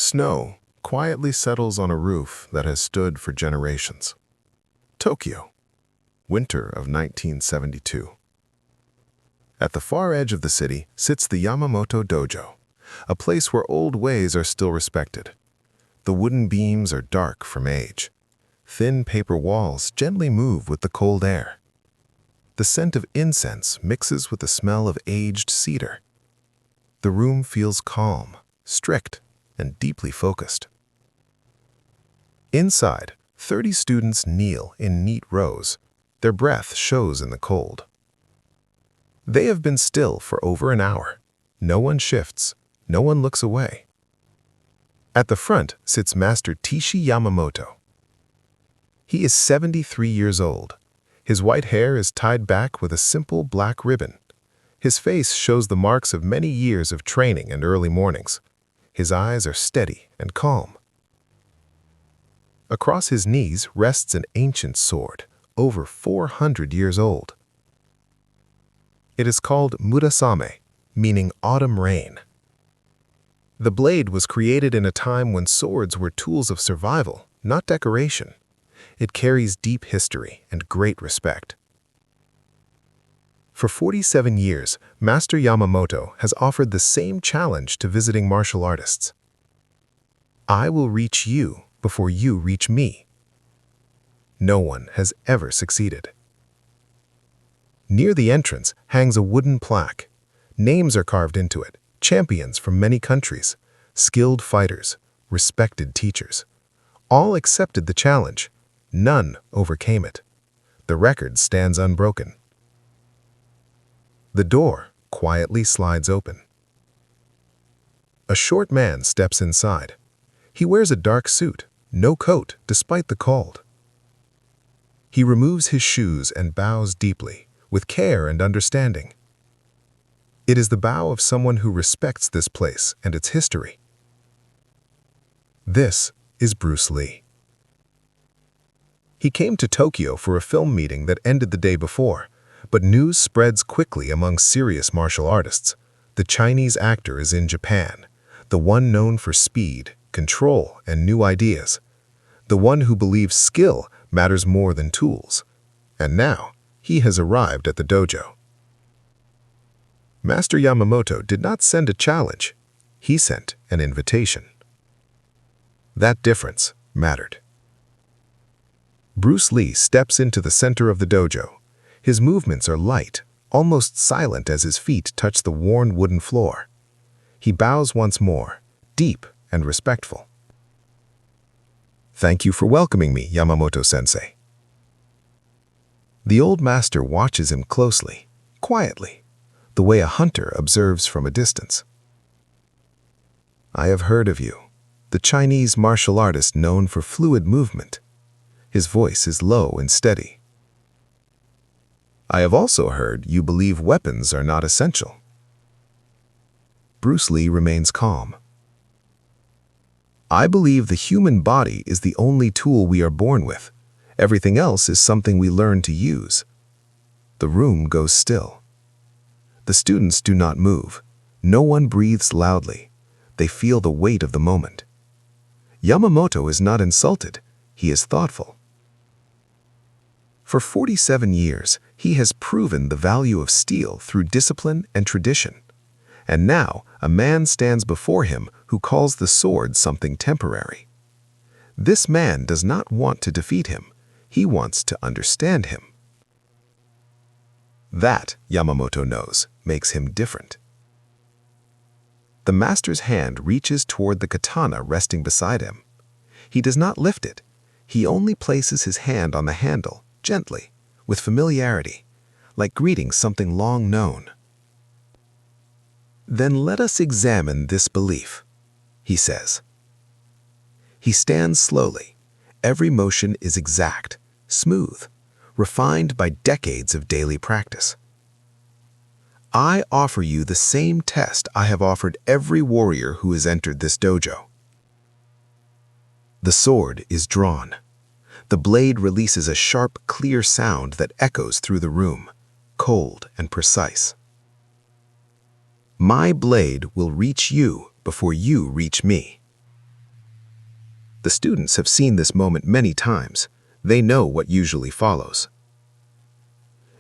Snow quietly settles on a roof that has stood for generations. Tokyo, winter of 1972. At the far edge of the city sits the Yamamoto dojo, a place where old ways are still respected. The wooden beams are dark from age. Thin paper walls gently move with the cold air. The scent of incense mixes with the smell of aged cedar. The room feels calm, strict, and deeply focused. Inside, 30 students kneel in neat rows. Their breath shows in the cold. They have been still for over an hour. No one shifts. No one looks away. At the front sits Master Tishi Yamamoto. He is 73 years old. His white hair is tied back with a simple black ribbon. His face shows the marks of many years of training and early mornings. His eyes are steady and calm. Across his knees rests an ancient sword, over 400 years old. It is called Murasame, meaning autumn rain. The blade was created in a time when swords were tools of survival, not decoration. It carries deep history and great respect. For 47 years, Master Yamamoto has offered the same challenge to visiting martial artists. I will reach you before you reach me. No one has ever succeeded. Near the entrance hangs a wooden plaque. Names are carved into it, champions from many countries, skilled fighters, respected teachers. All accepted the challenge. None overcame it. The record stands unbroken. The door quietly slides open. A short man steps inside. He wears a dark suit, no coat despite the cold. He removes his shoes and bows deeply, with care and understanding. It is the bow of someone who respects this place and its history. This is Bruce Lee. He came to Tokyo for a film meeting that ended the day before, but news spreads quickly among serious martial artists. The Chinese actor is in Japan, the one known for speed, control, and new ideas. The one who believes skill matters more than tools. And now, he has arrived at the dojo. Master Yamamoto did not send a challenge. He sent an invitation. That difference mattered. Bruce Lee steps into the center of the dojo. His movements are light, almost silent as his feet touch the worn wooden floor. He bows once more, deep and respectful. Thank you for welcoming me, Yamamoto-sensei. The old master watches him closely, quietly, the way a hunter observes from a distance. I have heard of you, the Chinese martial artist known for fluid movement. His voice is low and steady. I have also heard you believe weapons are not essential. Bruce Lee remains calm. I believe the human body is the only tool we are born with. Everything else is something we learn to use. The room goes still. The students do not move. No one breathes loudly. They feel the weight of the moment. Yamamoto is not insulted. He is thoughtful. For 47 years, he has proven the value of steel through discipline and tradition. And now, a man stands before him who calls the sword something temporary. This man does not want to defeat him. He wants to understand him. That, Yamamoto knows, makes him different. The master's hand reaches toward the katana resting beside him. He does not lift it. He only places his hand on the handle, gently, with familiarity, like greeting something long known. Then let us examine this belief, he says. He stands slowly. Every motion is exact, smooth, refined by decades of daily practice. I offer you the same test I have offered every warrior who has entered this dojo. The sword is drawn. The blade releases a sharp, clear sound that echoes through the room, cold and precise. My blade will reach you before you reach me. The students have seen this moment many times. They know what usually follows.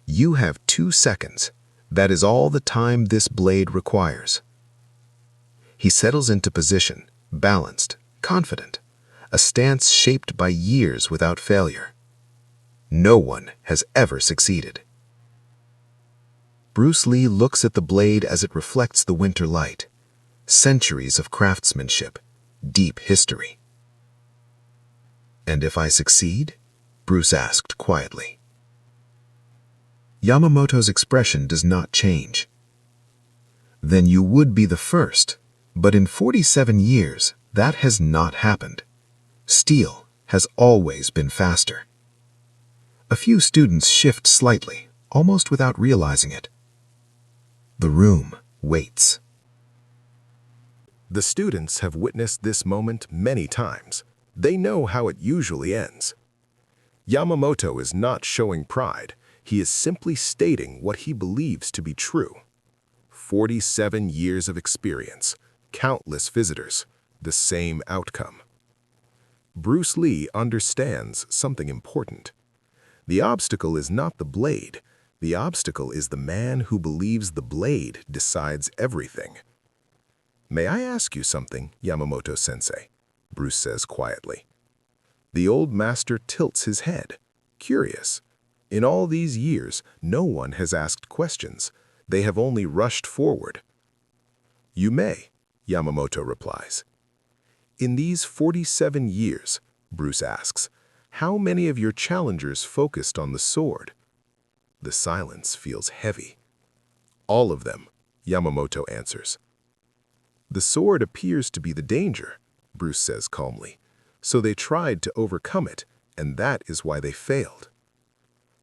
You have 2 seconds. That is all the time this blade requires. He settles into position, balanced, confident, a stance shaped by years without failure. No one has ever succeeded. Bruce Lee looks at the blade as it reflects the winter light. Centuries of craftsmanship, deep history. "And if I succeed?" Bruce asked quietly. Yamamoto's expression does not change. "Then you would be the first, but in 47 years, that has not happened. Steel has always been faster." A few students shift slightly, almost without realizing it. The room waits. The students have witnessed this moment many times. They know how it usually ends. Yamamoto is not showing pride. He is simply stating what he believes to be true. 47 years of experience, countless visitors, the same outcome. Bruce Lee understands something important. The obstacle is not the blade. The obstacle is the man who believes the blade decides everything. "May I ask you something, Yamamoto-sensei?" Bruce says quietly. The old master tilts his head, curious. In all these years, no one has asked questions. They have only rushed forward. "You may," Yamamoto replies. "In these 47 years," Bruce asks, "how many of your challengers focused on the sword?" The silence feels heavy. "All of them," Yamamoto answers. "The sword appears to be the danger," Bruce says calmly. "So they tried to overcome it, and that is why they failed."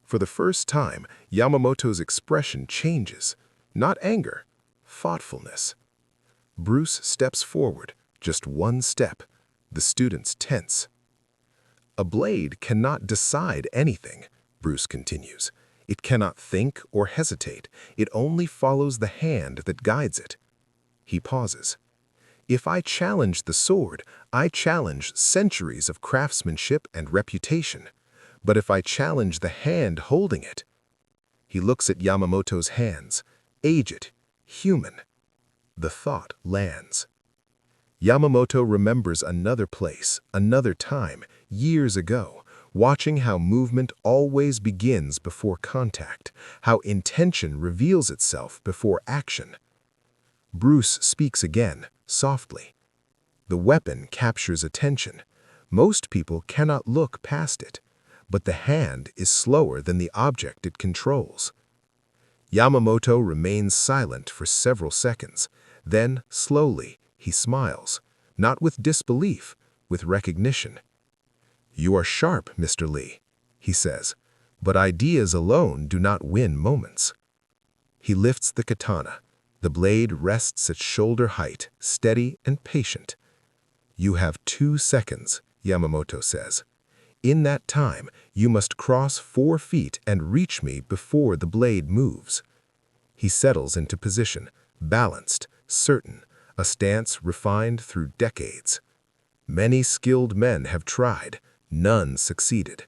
For the first time, Yamamoto's expression changes. Not anger, thoughtfulness. Bruce steps forward, just one step. The students tense. "A blade cannot decide anything," Bruce continues. "It cannot think or hesitate. It only follows the hand that guides it." He pauses. "If I challenge the sword, I challenge centuries of craftsmanship and reputation. But if I challenge the hand holding it..." He looks at Yamamoto's hands, aged, human. The thought lands. Yamamoto remembers another place, another time, years ago, watching how movement always begins before contact, how intention reveals itself before action. Bruce speaks again, softly. The weapon captures attention. Most people cannot look past it, but the hand is slower than the object it controls. Yamamoto remains silent for several seconds. Then, slowly, he smiles, not with disbelief, with recognition. "You are sharp, Mr. Lee," he says, "but ideas alone do not win moments." He lifts the katana. The blade rests at shoulder height, steady and patient. "You have 2 seconds," Yamamoto says. "In that time, you must cross 4 feet and reach me before the blade moves." He settles into position, balanced, certain, a stance refined through decades. Many skilled men have tried, none succeeded.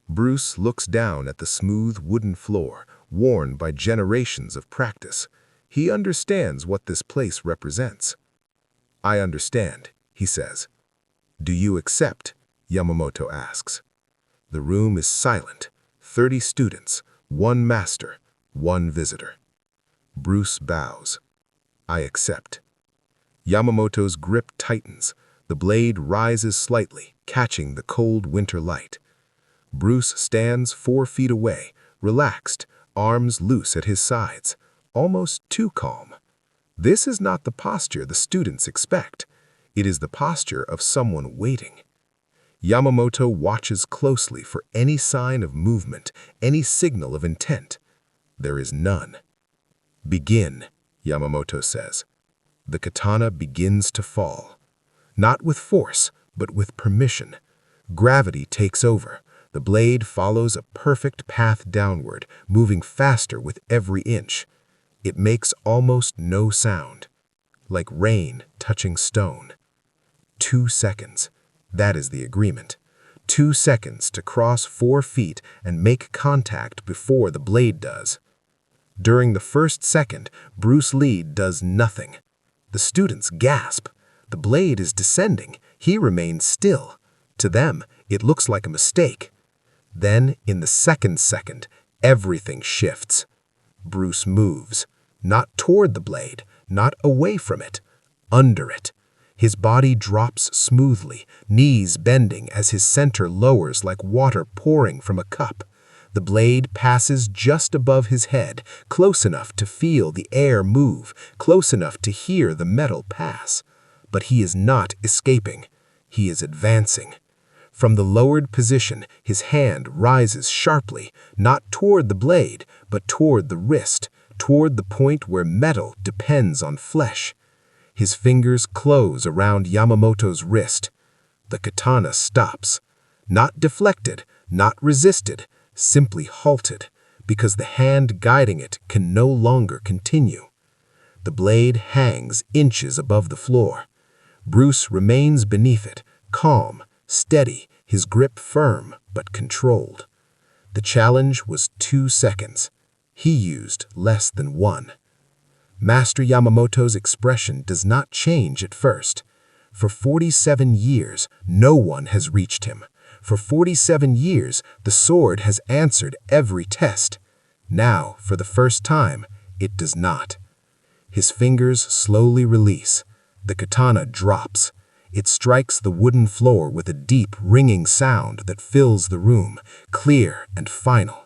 Bruce looks down at the smooth wooden floor, worn by generations of practice. He understands what this place represents. "I understand," he says. "Do you accept?" Yamamoto asks. The room is silent. 30 students, 1 master, 1 visitor. Bruce bows. "I accept." Yamamoto's grip tightens. The blade rises slightly, catching the cold winter light. Bruce stands 4 feet away, relaxed, arms loose at his sides, almost too calm. This is not the posture the students expect. It is the posture of someone waiting. Yamamoto watches closely for any sign of movement, any signal of intent. There is none. "Begin," Yamamoto says. The katana begins to fall. Not with force, but with permission. Gravity takes over. The blade follows a perfect path downward, moving faster with every inch. It makes almost no sound, like rain touching stone. 2 seconds. That is the agreement. 2 seconds to cross 4 feet and make contact before the blade does. During the first second, Bruce Lee does nothing. The students gasp. The blade is descending. He remains still. To them, it looks like a mistake. Then, in the second, everything shifts. Bruce moves. Not toward the blade, not away from it, under it. His body drops smoothly, knees bending as his center lowers like water pouring from a cup. The blade passes just above his head, close enough to feel the air move, close enough to hear the metal pass. But he is not escaping. He is advancing. From the lowered position, his hand rises sharply, not toward the blade, but toward the wrist, toward the point where metal depends on flesh. His fingers close around Yamamoto's wrist. The katana stops. Not deflected, not resisted, simply halted, because the hand guiding it can no longer continue. The blade hangs inches above the floor. Bruce remains beneath it, calm, steady, his grip firm but controlled. The challenge was 2 seconds. He used less than 1. Master Yamamoto's expression does not change at first. For 47 years, no one has reached him. For 47 years, the sword has answered every test. Now, for the first time, it does not. His fingers slowly release. The katana drops. It strikes the wooden floor with a deep, ringing sound that fills the room, clear and final.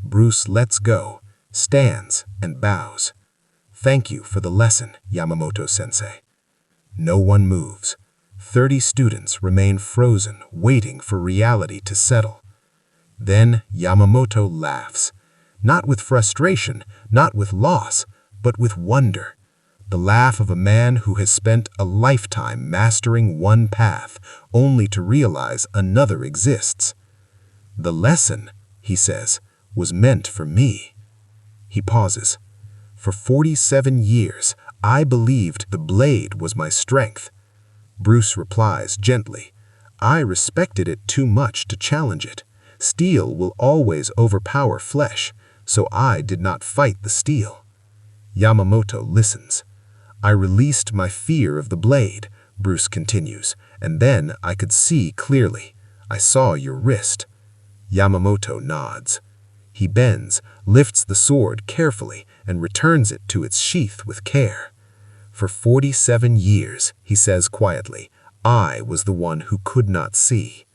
Bruce lets go, stands, and bows. "Thank you for the lesson, Yamamoto-sensei." No one moves. 30 students remain frozen, waiting for reality to settle. Then Yamamoto laughs. Not with frustration, not with loss, but with wonder. The laugh of a man who has spent a lifetime mastering one path, only to realize another exists. "The lesson," he says, "was meant for me." He pauses. "For 47 years, I believed the blade was my strength." Bruce replies gently, "I respected it too much to challenge it. Steel will always overpower flesh, so I did not fight the steel." Yamamoto listens. "I released my fear of the blade," Bruce continues, "and then I could see clearly. I saw your wrist." Yamamoto nods. He bends, lifts the sword carefully, and returns it to its sheath with care. "For 47 years, he says quietly, I was the one who could not see."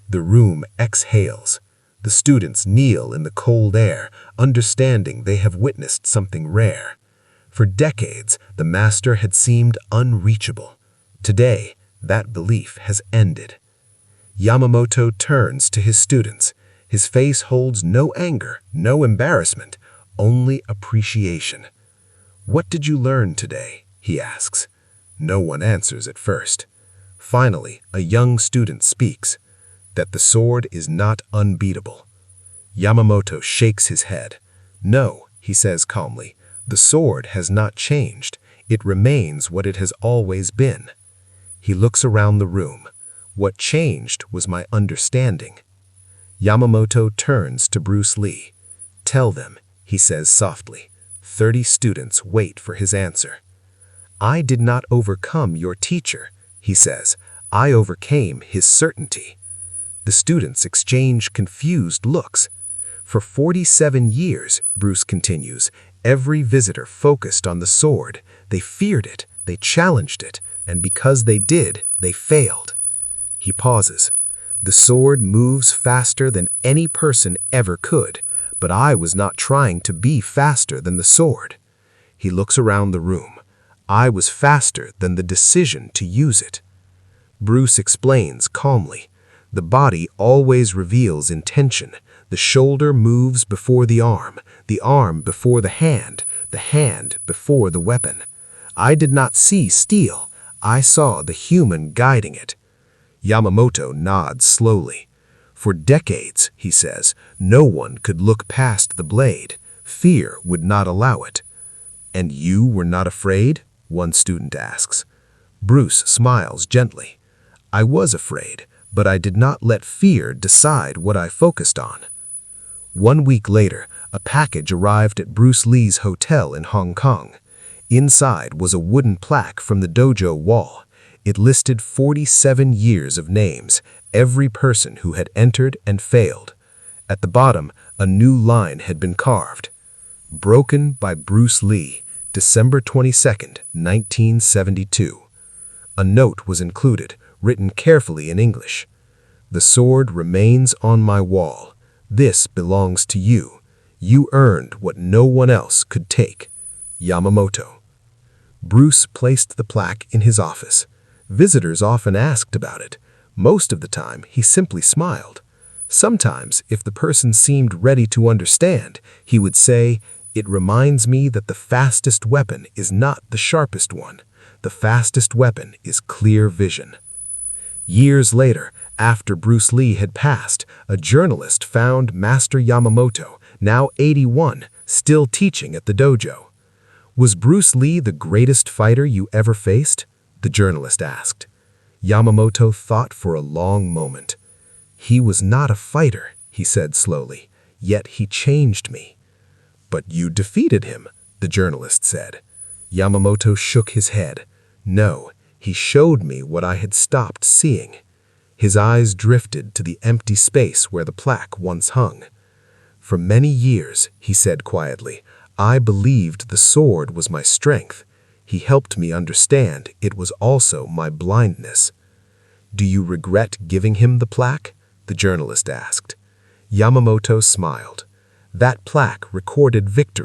The room exhales. The students kneel in the cold air, understanding they have witnessed something rare. For decades, the master had seemed unreachable. Today, that belief has ended. Yamamoto turns to his students. His face holds no anger, no embarrassment, only appreciation. "What did you learn today?" he asks. No one answers at first. Finally, a young student speaks, "That the sword is not unbeatable." Yamamoto shakes his head. "No," he says calmly, "the sword has not changed. It remains what it has always been." He looks around the room. "What changed was my understanding." Yamamoto turns to Bruce Lee. "Tell them," he says softly. 30 students wait for his answer. "I did not overcome your teacher," he says. "I overcame his certainty." The students exchange confused looks. For 47 years, Bruce continues, every visitor focused on the sword. They feared it, they challenged it, and because they did, they failed. He pauses. "The sword moves faster than any person ever could, but I was not trying to be faster than the sword." He looks around the room. "I was faster than the decision to use it." Bruce explains calmly. "The body always reveals intention. The shoulder moves before the arm before the hand before the weapon. I did not see steel. I saw the human guiding it." Yamamoto nods slowly. "For decades," he says, "no one could look past the blade. Fear would not allow it." "And you were not afraid?" one student asks. Bruce smiles gently. I was afraid, but I did not let fear decide what I focused on. 1 week later, a package arrived at Bruce Lee's hotel in Hong Kong. Inside was a wooden plaque from the dojo wall. It listed 47 years of names, every person who had entered and failed. At the bottom, a new line had been carved. Broken by Bruce Lee, December 22, 1972. A note was included, written carefully in English. The sword remains on my wall. This belongs to you. You earned what no one else could take. Yamamoto. Bruce placed the plaque in his office. Visitors often asked about it. Most of the time, he simply smiled. Sometimes, if the person seemed ready to understand, he would say, "It reminds me that the fastest weapon is not the sharpest one. The fastest weapon is clear vision." Years later, after Bruce Lee had passed, a journalist found Master Yamamoto, now 81, still teaching at the dojo. "Was Bruce Lee the greatest fighter you ever faced?" the journalist asked. Yamamoto thought for a long moment. "He was not a fighter," he said slowly, "yet he changed me." "But you defeated him," the journalist said. Yamamoto shook his head. "No, he showed me what I had stopped seeing." His eyes drifted to the empty space where the plaque once hung. "For many years," he said quietly, "I believed the sword was my strength. He helped me understand it was also my blindness." "Do you regret giving him the plaque?" the journalist asked. Yamamoto smiled. "That plaque recorded victory."